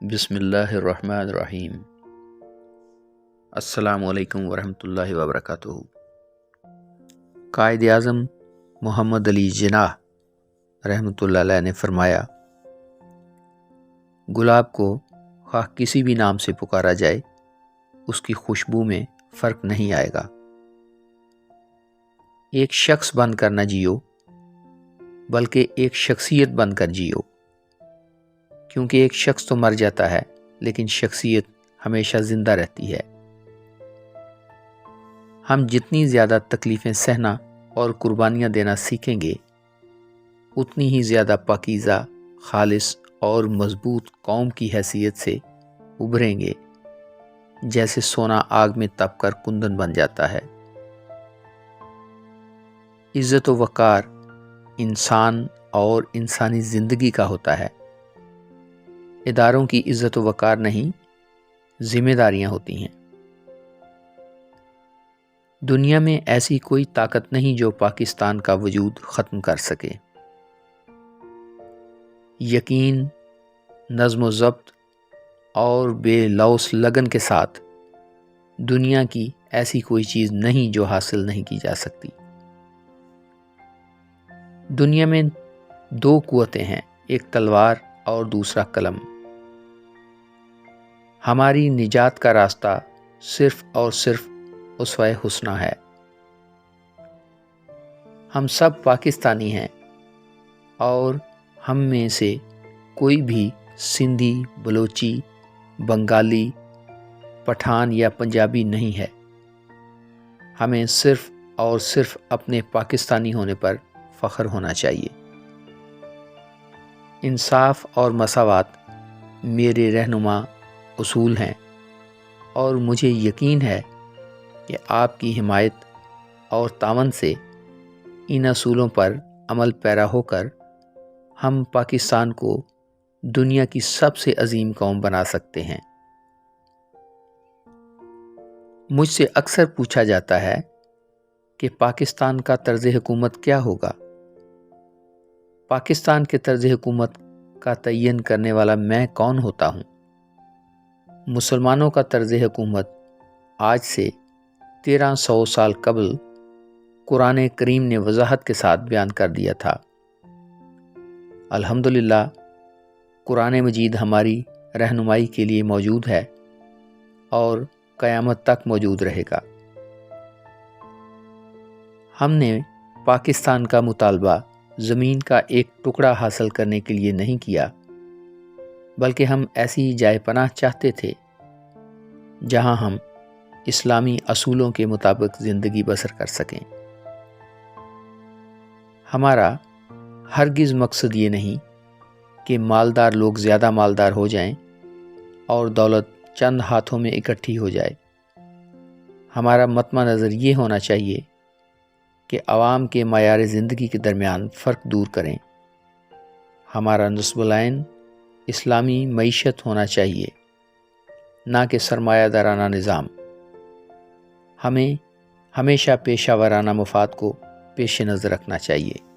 بسم اللہ الرحمن الرحیم۔ السلام علیکم ورحمۃ اللہ وبرکاتہ۔ قائد اعظم محمد علی جناح رحمۃ اللہ علیہ نے فرمایا، گلاب کو خواہ کسی بھی نام سے پکارا جائے اس کی خوشبو میں فرق نہیں آئے گا۔ ایک شخص بن کر نہ جیو بلکہ ایک شخصیت بن کر جیو، کیونکہ ایک شخص تو مر جاتا ہے لیکن شخصیت ہمیشہ زندہ رہتی ہے۔ ہم جتنی زیادہ تکلیفیں سہنا اور قربانیاں دینا سیکھیں گے اتنی ہی زیادہ پاکیزہ، خالص اور مضبوط قوم کی حیثیت سے ابھریں گے، جیسے سونا آگ میں تپ کر کندن بن جاتا ہے۔ عزت و وقار انسان اور انسانی زندگی کا ہوتا ہے۔ اداروں کی عزت و وقار نہیں، ذمہ داریاں ہوتی ہیں۔ دنیا میں ایسی کوئی طاقت نہیں جو پاکستان کا وجود ختم کر سکے۔ یقین، نظم و ضبط اور بے لوث لگن کے ساتھ دنیا کی ایسی کوئی چیز نہیں جو حاصل نہیں کی جا سکتی۔ دنیا میں دو قوتیں ہیں، ایک تلوار اور دوسرا قلم۔ ہماری نجات کا راستہ صرف اور صرف اسوہ حسنہ ہے۔ ہم سب پاکستانی ہیں اور ہم میں سے کوئی بھی سندھی، بلوچی، بنگالی، پٹھان یا پنجابی نہیں ہے۔ ہمیں صرف اور صرف اپنے پاکستانی ہونے پر فخر ہونا چاہیے۔ انصاف اور مساوات میرے رہنما اصول ہیں اور مجھے یقین ہے کہ آپ کی حمایت اور تعاون سے ان اصولوں پر عمل پیرا ہو کر ہم پاکستان کو دنیا کی سب سے عظیم قوم بنا سکتے ہیں۔ مجھ سے اکثر پوچھا جاتا ہے کہ پاکستان کا طرز حکومت کیا ہوگا؟ پاکستان کے طرز حکومت کا تعین کرنے والا میں کون ہوتا ہوں؟ مسلمانوں کا طرز حکومت آج سے 1300 سال قبل قرآن کریم نے وضاحت کے ساتھ بیان کر دیا تھا۔ الحمدللہ قرآن مجید ہماری رہنمائی کے لیے موجود ہے اور قیامت تک موجود رہے گا۔ ہم نے پاکستان کا مطالبہ زمین کا ایک ٹکڑا حاصل کرنے کے لیے نہیں کیا، بلکہ ہم ایسی جائے پناہ چاہتے تھے جہاں ہم اسلامی اصولوں کے مطابق زندگی بسر کر سکیں۔ ہمارا ہرگز مقصد یہ نہیں کہ مالدار لوگ زیادہ مالدار ہو جائیں اور دولت چند ہاتھوں میں اکٹھی ہو جائے۔ ہمارا مطمع نظر یہ ہونا چاہیے کہ عوام کے معیار زندگی کے درمیان فرق دور کریں۔ ہمارا نصب العین اسلامی معیشت ہونا چاہیے، نہ کہ سرمایہ دارانہ نظام۔ ہمیں ہمیشہ پیشہ ورانہ مفاد کو پیش نظر رکھنا چاہیے۔